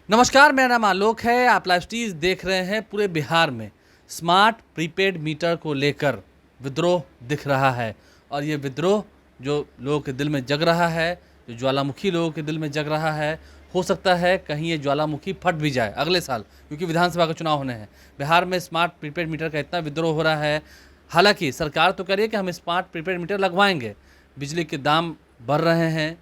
नमस्कार, मेरा नाम आलोक है। आप लाइव स्ट्रीज देख रहे हैं। पूरे बिहार में स्मार्ट प्रीपेड मीटर को लेकर विद्रोह दिख रहा है और ये विद्रोह जो लोगों के दिल में जग रहा है, जो ज्वालामुखी लोगों के दिल में जग रहा है, हो सकता है कहीं ये ज्वालामुखी फट भी जाए अगले साल, क्योंकि विधानसभा का चुनाव होने हैं। बिहार में स्मार्ट प्रीपेड मीटर का इतना विद्रोह हो रहा है। हालांकि सरकार तो कह रही है कि हम स्मार्ट प्रीपेड मीटर लगवाएंगे। बिजली के दाम बढ़ रहे हैं।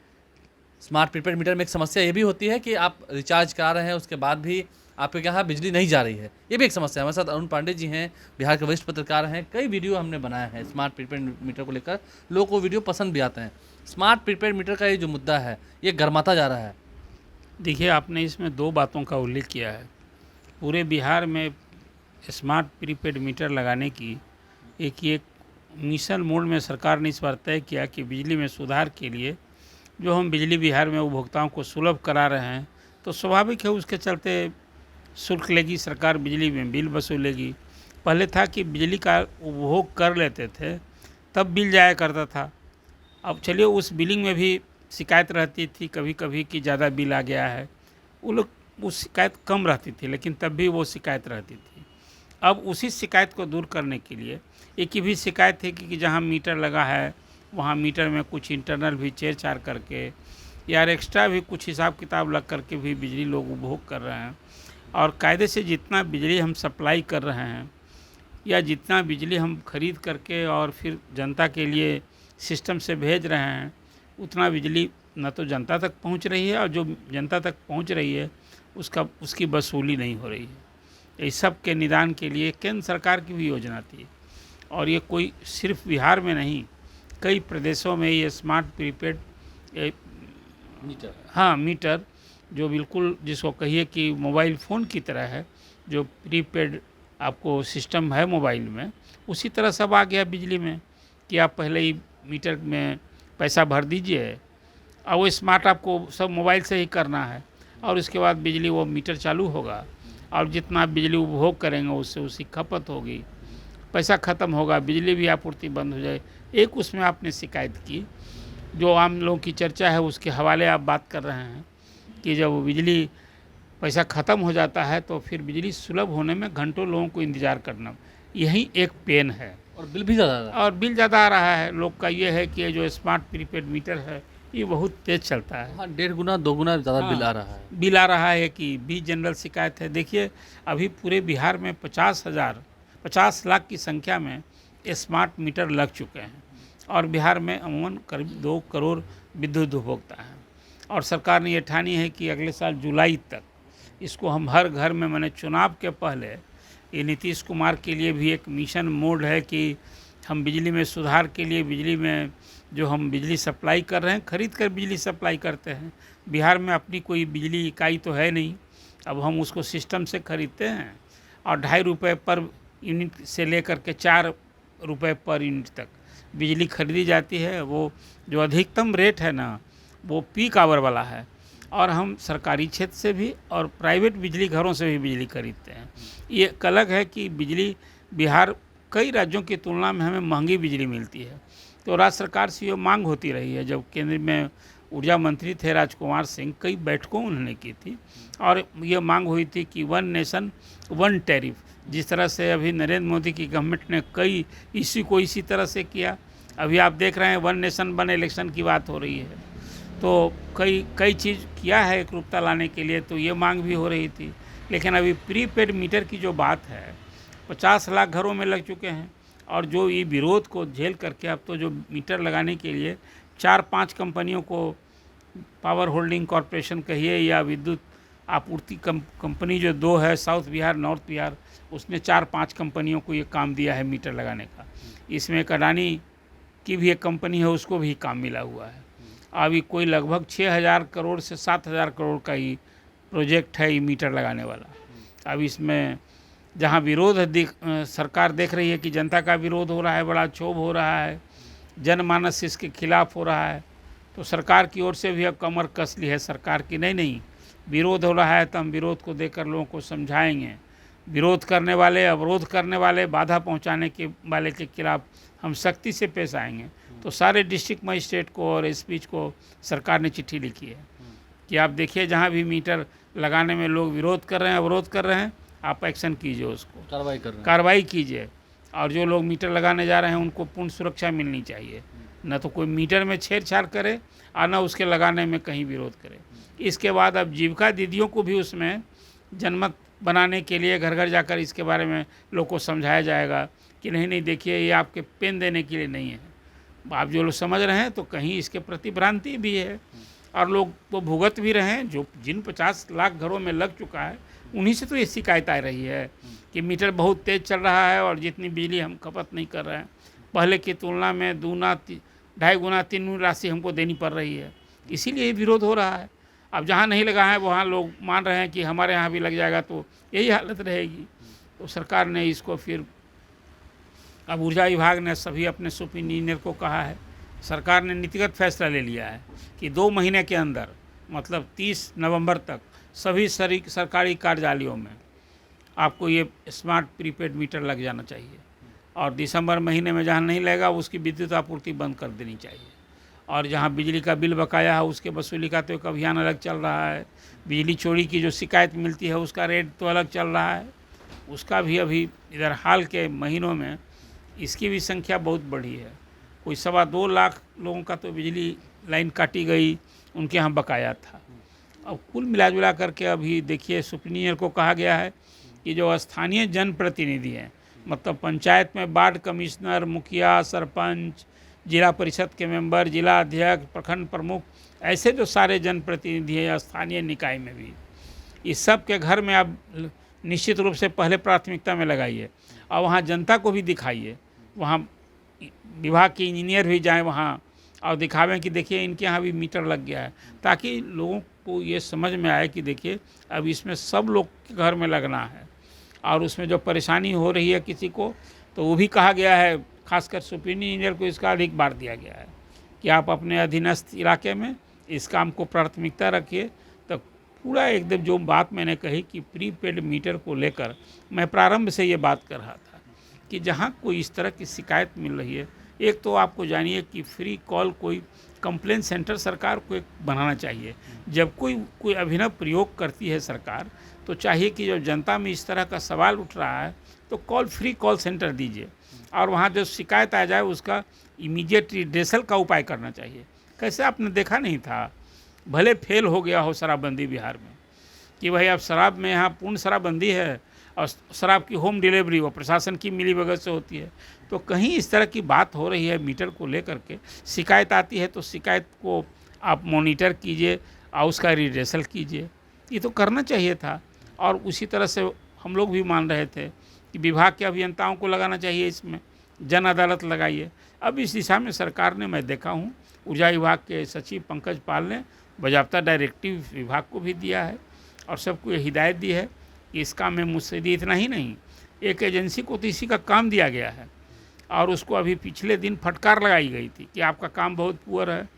स्मार्ट प्रीपेड मीटर में एक समस्या ये भी होती है कि आप रिचार्ज करा रहे हैं, उसके बाद भी आपके यहाँ बिजली नहीं जा रही है। ये भी एक समस्या है। हमारे साथ अरुण पांडे जी हैं, बिहार के वरिष्ठ पत्रकार हैं। कई वीडियो हमने बनाए हैं स्मार्ट प्रीपेड मीटर को लेकर। लोगों को वीडियो पसंद भी आते हैं। स्मार्ट प्रीपेड मीटर का ये जो मुद्दा है, ये गर्माता जा रहा है। देखिए, आपने इसमें दो बातों का उल्लेख किया है। पूरे बिहार में स्मार्ट प्रीपेड मीटर लगाने की एक मिशन मोड में सरकार ने इस बार तय किया कि बिजली में सुधार के लिए जो हम बिजली बिहार में उपभोक्ताओं को सुलभ करा रहे हैं, तो स्वाभाविक है उसके चलते शुल्क लेगी सरकार, बिजली में बिल वसूलेगी। पहले था कि बिजली का उपभोग कर लेते थे तब बिल जाया करता था। अब चलिए, उस बिलिंग में भी शिकायत रहती थी कभी कभी कि ज़्यादा बिल आ गया है। वो लोग उस शिकायत कम रहती थी, लेकिन तब भी वो शिकायत रहती थी। अब उसी शिकायत को दूर करने के लिए एक ही भी शिकायत थी कि जहाँ मीटर लगा है वहाँ मीटर में कुछ इंटरनल भी छेड़छाड़ करके या एक्स्ट्रा भी कुछ हिसाब किताब लग करके भी बिजली लोग उपभोग कर रहे हैं। और कायदे से जितना बिजली हम सप्लाई कर रहे हैं या जितना बिजली हम खरीद करके और फिर जनता के लिए सिस्टम से भेज रहे हैं, उतना बिजली न तो जनता तक पहुंच रही है और जो जनता तक पहुंच रही है उसकी वसूली नहीं हो रही है। इस सब के निदान के लिए केंद्र सरकार की भी योजना थी और ये कोई सिर्फ बिहार में नहीं, कई प्रदेशों में ये स्मार्ट प्रीपेड मीटर जो बिल्कुल जिसको कहिए कि मोबाइल फ़ोन की तरह है, जो प्रीपेड आपको सिस्टम है मोबाइल में, उसी तरह सब आ गया बिजली में कि आप पहले ही मीटर में पैसा भर दीजिए और वो स्मार्ट आपको सब मोबाइल से ही करना है और उसके बाद बिजली वो मीटर चालू होगा और जितना आप बिजली उपभोग करेंगे उससे उसकी खपत होगी, पैसा ख़त्म होगा, बिजली भी आपूर्ति बंद हो जाए। एक उसमें आपने शिकायत की, जो आम लोगों की चर्चा है उसके हवाले आप बात कर रहे हैं कि जब बिजली पैसा ख़त्म हो जाता है तो फिर बिजली सुलभ होने में घंटों लोगों को इंतज़ार करना, यही एक पेन है। और बिल भी ज़्यादा आ रहा है लोग का। ये है कि ये जो स्मार्ट प्रीपेड मीटर है ये बहुत तेज़ चलता है। हाँ, 1.5 गुना 2 गुना ज़्यादा बिल आ रहा है। बिल आ रहा है कि भी जनरल शिकायत है। देखिए, अभी पूरे बिहार में 50 लाख की संख्या में स्मार्ट मीटर लग चुके हैं और बिहार में अमूमन करीब 2 करोड़ विद्युत उपभोक्ता हैं और सरकार ने ये ठानी है कि अगले साल जुलाई तक इसको हम हर घर में, मैंने चुनाव के पहले ये नीतीश कुमार के लिए भी एक मिशन मोड है कि हम बिजली में सुधार के लिए बिजली में जो हम बिजली सप्लाई कर रहे हैं, खरीद कर बिजली सप्लाई करते हैं। बिहार में अपनी कोई बिजली इकाई तो है नहीं, अब हम उसको सिस्टम से खरीदते हैं और 2.5 रुपये पर यूनिट से लेकर के 4 रुपये पर यूनिट तक बिजली खरीदी जाती है। वो जो अधिकतम रेट है ना, वो पीक आवर वाला है और हम सरकारी क्षेत्र से भी और प्राइवेट बिजली घरों से भी बिजली खरीदते हैं। ये एक अलग है कि बिजली बिहार कई राज्यों की तुलना में हमें महंगी बिजली मिलती है। तो राज्य सरकार से ये मांग होती रही है। जब केंद्र में ऊर्जा मंत्री थे राजकुमार सिंह, कई बैठकों उन्होंने की थी और ये मांग हुई थी कि 1 नेशन 1 टैरिफ, जिस तरह से अभी नरेंद्र मोदी की गवर्नमेंट ने कई इसी को इसी तरह से किया। अभी आप देख रहे हैं 1 नेशन 1 इलेक्शन की बात हो रही है, तो कई चीज़ किया है एकरूपता लाने के लिए, तो ये मांग भी हो रही थी। लेकिन अभी प्रीपेड मीटर की जो बात है, 50 लाख घरों में लग चुके हैं और जो ये विरोध को झेल करके अब तो जो मीटर लगाने के लिए 4-5 कंपनियों को, पावर होल्डिंग कॉरपोरेशन कहिए या विद्युत आपूर्ति कंपनी जो 2 है, साउथ बिहार नॉर्थ बिहार, उसने 4-5 कंपनियों को ये काम दिया है मीटर लगाने का। इसमें एक अडानी की भी एक कंपनी है, उसको भी काम मिला हुआ है। अभी कोई लगभग 6,000 करोड़ से 7,000 करोड़ का ही प्रोजेक्ट है ये मीटर लगाने वाला। अब इसमें जहाँ विरोध सरकार देख रही है कि जनता का विरोध हो रहा है, बड़ा क्षोभ हो रहा है, जनमानस इसके खिलाफ हो रहा है, तो सरकार की ओर से भी अब कमर कस ली है सरकार की, नहीं विरोध हो रहा है तो हम विरोध को देकर लोगों को समझाएंगे। विरोध करने वाले, अवरोध करने वाले, बाधा पहुंचाने के वाले के खिलाफ हम सख्ती से पेश आएंगे। तो सारे डिस्ट्रिक्ट मजिस्ट्रेट को और एसपी को सरकार ने चिट्ठी लिखी है। कि आप देखिए जहाँ भी मीटर लगाने में लोग विरोध कर रहे हैं, अवरोध कर रहे हैं, आप एक्शन कीजिए, उसको कार्रवाई कर रहे हैं। कार्रवाई कीजिए। और जो लोग मीटर लगाने जा रहे हैं उनको पूर्ण सुरक्षा मिलनी चाहिए, न तो कोई मीटर में छेड़छाड़ करे और न उसके लगाने में कहीं विरोध करे। इसके बाद अब जीविका दीदियों को भी उसमें जनमत बनाने के लिए घर घर जाकर इसके बारे में लोग को समझाया जाएगा कि नहीं नहीं देखिए ये आपके पेन देने के लिए नहीं है। आप जो लोग समझ रहे हैं तो कहीं इसके प्रति भ्रांति भी है और लोग तो भुगत भी रहे हैं। जो जिन 50 लाख घरों में लग चुका है उन्हीं से तो ये शिकायत आ रही है कि मीटर बहुत तेज़ चल रहा है और जितनी बिजली हम खपत नहीं कर रहे हैं, पहले की तुलना में 2.5 गुना 3 गुना राशि हमको देनी पड़ रही है। इसीलिए ये विरोध हो रहा है। अब जहाँ नहीं लगा है वहाँ लोग मान रहे हैं कि हमारे यहाँ भी लग जाएगा तो यही हालत रहेगी। तो सरकार ने इसको फिर अब ऊर्जा विभाग ने सभी अपने सुप इंजीनियर को कहा है, सरकार ने नीतिगत फैसला ले लिया है कि 2 महीने के अंदर मतलब 30 नवंबर तक सभी सरकारी कार्यालयों में आपको ये स्मार्ट प्रीपेड मीटर लग जाना चाहिए और दिसंबर महीने में जहाँ नहीं लगेगा उसकी विद्युत आपूर्ति बंद कर देनी चाहिए। और जहाँ बिजली का बिल बकाया है उसके वसूली का तो एक अभियान अलग चल रहा है। बिजली चोरी की जो शिकायत मिलती है उसका रेट तो अलग चल रहा है, उसका भी अभी इधर हाल के महीनों में इसकी भी संख्या बहुत बढ़ी है। कोई 2.25 लाख लोगों का तो बिजली लाइन काटी गई, उनके यहाँ बकाया था। अब कुल मिला जुला करके अभी देखिए सुप्रीनियर को कहा गया है कि जो स्थानीय जनप्रतिनिधि हैं, मतलब पंचायत में वार्ड कमिश्नर, मुखिया, सरपंच, जिला परिषद के मेंबर, जिला अध्यक्ष, प्रखंड प्रमुख, ऐसे जो सारे जनप्रतिनिधि हैं स्थानीय निकाय में भी, इस सब के घर में आप निश्चित रूप से पहले प्राथमिकता में लगाइए और वहाँ जनता को भी दिखाइए। वहाँ विभाग के इंजीनियर भी जाएं वहाँ और दिखावें कि देखिए इनके यहाँ भी मीटर लग गया है, ताकि लोगों को ये समझ में आए कि देखिए अब इसमें सब लोग के घर में लगना है। और उसमें जो परेशानी हो रही है किसी को, तो वो भी कहा गया है, खासकर सुप इंजीनियर को इसका अधिक बार दिया गया है कि आप अपने अधीनस्थ इलाके में इस काम को प्राथमिकता रखिए। तो पूरा एकदम जो बात मैंने कही कि प्रीपेड मीटर को लेकर मैं प्रारंभ से ये बात कर रहा था कि जहाँ कोई इस तरह की शिकायत मिल रही है, एक तो आपको जानिए कि फ्री कॉल कोई कंप्लेंट सेंटर सरकार को एक बनाना चाहिए। जब कोई अभिनव प्रयोग करती है सरकार, तो चाहिए कि जब जनता में इस तरह का सवाल उठ रहा है तो फ्री कॉल सेंटर दीजिए और वहाँ जो शिकायत आ जाए उसका इमीडिएट रिड्रेसल का उपाय करना चाहिए। कैसे आपने देखा नहीं था, भले फेल हो गया हो शराबबंदी बिहार में कि भाई अब शराब में यहाँ पूर्ण शराबबंदी है और शराब की होम डिलीवरी वो प्रशासन की मिलीभगत से होती है, तो कहीं इस तरह की बात हो रही है मीटर को लेकर के, शिकायत आती है तो शिकायत को आप मॉनिटर कीजिए और उसका रिड्रेसल कीजिए। ये तो करना चाहिए था। और उसी तरह से हम लोग भी मान रहे थे कि विभाग के अभियंताओं को लगाना चाहिए, इसमें जन अदालत लगाइए। अब इस दिशा में सरकार ने, मैं देखा हूँ, ऊर्जा विभाग के सचिव पंकज पाल ने बाकायदा डायरेक्टिव विभाग को भी दिया है और सबको ये हिदायत दी है कि इस काम में मुस्तैदी इतना ही नहीं, एक एजेंसी को तो इसी का काम दिया गया है और उसको अभी पिछले दिन फटकार लगाई गई थी कि आपका काम बहुत पुअर है,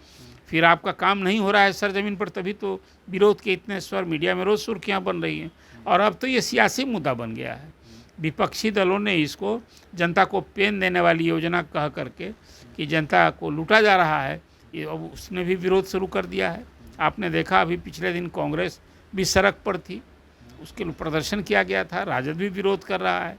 फिर आपका काम नहीं हो रहा है सरजमीन पर, तभी तो विरोध के इतने स्वर मीडिया में रोज़ सुर्खियाँ बन रही हैं। और अब तो ये सियासी मुद्दा बन गया है। विपक्षी दलों ने इसको जनता को पेन देने वाली योजना कह करके कि जनता को लूटा जा रहा है, ये अब उसने भी विरोध शुरू कर दिया है। आपने देखा अभी पिछले दिन कांग्रेस भी सड़क पर थी, उसके प्रदर्शन किया गया था, राजद भी विरोध कर रहा है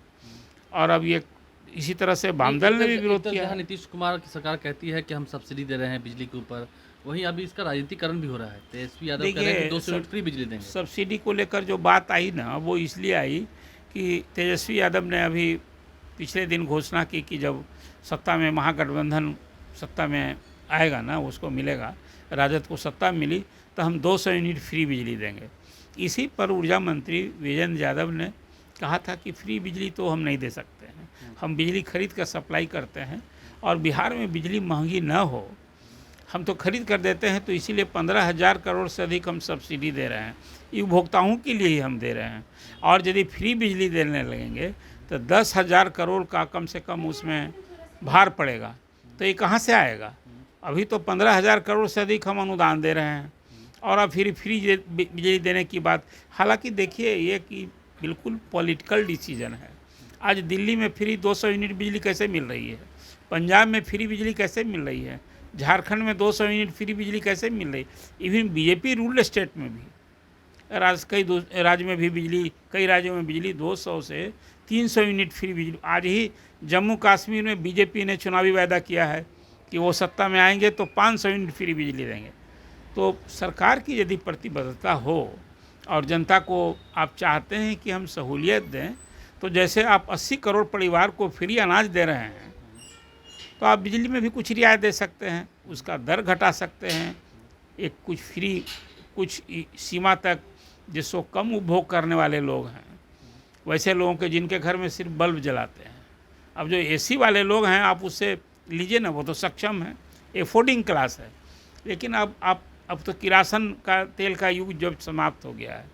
और अब ये इसी तरह से वामदल ने भी विरोध किया। जहाँ नीतीश कुमार की सरकार कहती है कि हम सब्सिडी दे रहे हैं बिजली के ऊपर, वहीं अभी इसका राजनीतिकरण भी हो रहा है। तेजस्वी यादव कह रहे हैं कि 200 यूनिट फ्री बिजली देंगे। सब्सिडी को लेकर जो बात आई ना, वो इसलिए आई कि तेजस्वी यादव ने अभी पिछले दिन घोषणा की कि जब सत्ता में महागठबंधन सत्ता में आएगा ना, उसको मिलेगा, राजद को सत्ता मिली तो हम 200 यूनिट फ्री बिजली देंगे। इसी पर ऊर्जा मंत्री विजेंद्र यादव ने कहा था कि फ्री बिजली तो हम नहीं दे सकते हैं, हम बिजली खरीद कर सप्लाई करते हैं और बिहार में बिजली महंगी न हो, हम तो खरीद कर देते हैं, तो इसीलिए 15,000 करोड़ से अधिक हम सब्सिडी दे रहे हैं, ये उपभोक्ताओं के लिए ही हम दे रहे हैं। और यदि फ्री बिजली देने लगेंगे तो 10,000 करोड़ का कम से कम उसमें भार पड़ेगा, तो ये कहाँ से आएगा? अभी तो 15,000 करोड़ से अधिक हम अनुदान दे रहे हैं और अब फिर फ्री बिजली देने की बात। हालांकि देखिए ये कि बिल्कुल पॉलिटिकल डिसीजन है। आज दिल्ली में फ्री 200 यूनिट बिजली कैसे मिल रही है, पंजाब में फ्री बिजली कैसे मिल रही है, झारखंड में 200 यूनिट फ्री बिजली कैसे मिल रही? इवन बीजेपी रूल्ड स्टेट में भी कई राज्य में भी बिजली, कई राज्यों में बिजली 200 से 300 यूनिट फ्री बिजली। आज ही जम्मू कश्मीर में बीजेपी ने चुनावी वायदा किया है कि वो सत्ता में आएंगे तो 500 यूनिट फ्री बिजली देंगे। तो सरकार की यदि प्रतिबद्धता हो और जनता को आप चाहते हैं कि हम सहूलियत दें, तो जैसे आप 80 करोड़ परिवार को फ्री अनाज दे रहे हैं, तो आप बिजली में भी कुछ रियायत दे सकते हैं, उसका दर घटा सकते हैं, एक कुछ फ्री कुछ सीमा तक, जिसको कम उपभोग करने वाले लोग हैं, वैसे लोगों के जिनके घर में सिर्फ बल्ब जलाते हैं। अब जो एसी वाले लोग हैं आप उससे लीजिए ना, वो तो सक्षम है, एफोर्डिंग क्लास है। लेकिन अब तो किरासन का तेल का युग जब समाप्त हो गया है,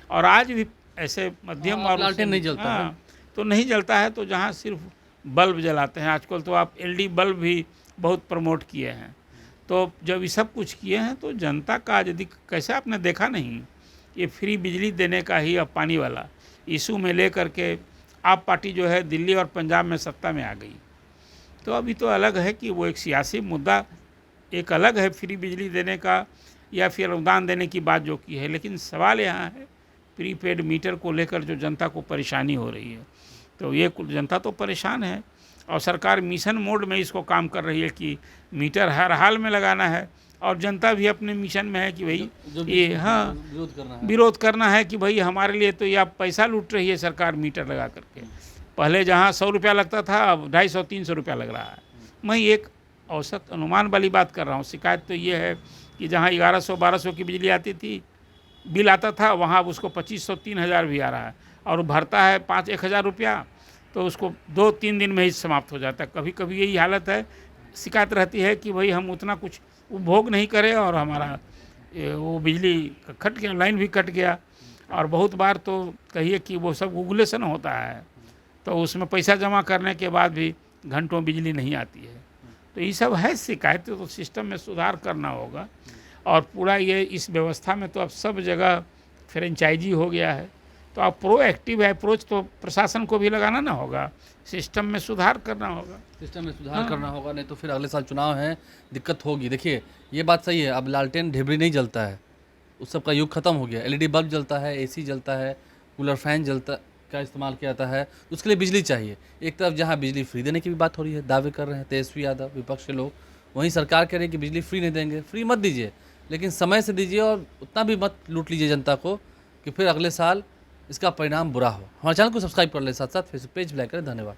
और आज भी ऐसे मध्यम और लालटेन नहीं जलता है। तो नहीं जलता है, तो जहाँ सिर्फ बल्ब जलाते हैं। आजकल तो आप एलईडी बल्ब भी बहुत प्रमोट किए हैं। तो जब ये सब कुछ किए हैं तो जनता का यदि कैसे आपने देखा नहीं, ये फ्री बिजली देने का ही अब पानी वाला इशू में ले करके आप पार्टी जो है दिल्ली और पंजाब में सत्ता में आ गई। तो अभी तो अलग है कि वो एक सियासी मुद्दा एक अलग है, फ्री बिजली देने का या फिर अनुदान देने की बात जो की है। लेकिन सवाल यहाँ है प्रीपेड मीटर को लेकर जो जनता को परेशानी हो रही है, तो ये जनता तो परेशान है और सरकार मिशन मोड में इसको काम कर रही है कि मीटर हर हाल में लगाना है, और जनता भी अपने मिशन में है कि भाई ये हाँ विरोध करना है कि भाई हमारे लिए तो ये आप पैसा लूट रही है सरकार मीटर लगा करके। पहले जहाँ 100 रुपया लगता था अब 250-300 रुपया लग रहा है। मैं एक औसत अनुमान वाली बात कर रहा हूँ। शिकायत तो ये है कि जहाँ 1100-1200 की बिजली आती थी, बिल आता था, वहाँ अब उसको 2500-3000 भी आ रहा है, और भरता है 5-1000 रुपया, तो उसको 2-3 दिन में ही समाप्त हो जाता है। कभी कभी यही हालत है, शिकायत रहती है कि भाई हम उतना कुछ उपभोग नहीं करें और हमारा वो बिजली कट गया, लाइन भी कट गया, और बहुत बार तो कहिए कि वो सब गूगलेशन होता है, तो उसमें पैसा जमा करने के बाद भी घंटों बिजली नहीं आती है। तो ये सब है शिकायत, तो सिस्टम में सुधार करना होगा। और पूरा ये इस व्यवस्था में तो अब सब जगह फ्रेंचाइजी हो गया है, तो अब प्रोएक्टिव अप्रोच तो प्रशासन को भी लगाना ना होगा, सिस्टम में सुधार करना होगा। सिस्टम में सुधार करना होगा, नहीं तो फिर अगले साल चुनाव है, दिक्कत होगी। देखिए ये बात सही है, अब लालटेन ढिबरी नहीं जलता है, उस सब का युग खत्म हो गया। एलईडी बल्ब जलता है, एसी जलता है, कूलर फैन जलता का इस्तेमाल किया जाता है, उसके लिए बिजली चाहिए। एक तरफ जहाँ बिजली फ्री देने की भी बात हो रही है, दावे कर रहे हैं तेजस्वी यादव विपक्ष के लोग, वहीं सरकार कह रही है कि बिजली फ्री नहीं देंगे। फ्री मत दीजिए, लेकिन समय से दीजिए, और उतना भी मत लूट लीजिए जनता को कि फिर अगले साल इसका परिणाम बुरा हो। हमारे चैनल को सब्सक्राइब कर ले, साथ साथ फेसबुक पेज भी लाइक करें। धन्यवाद।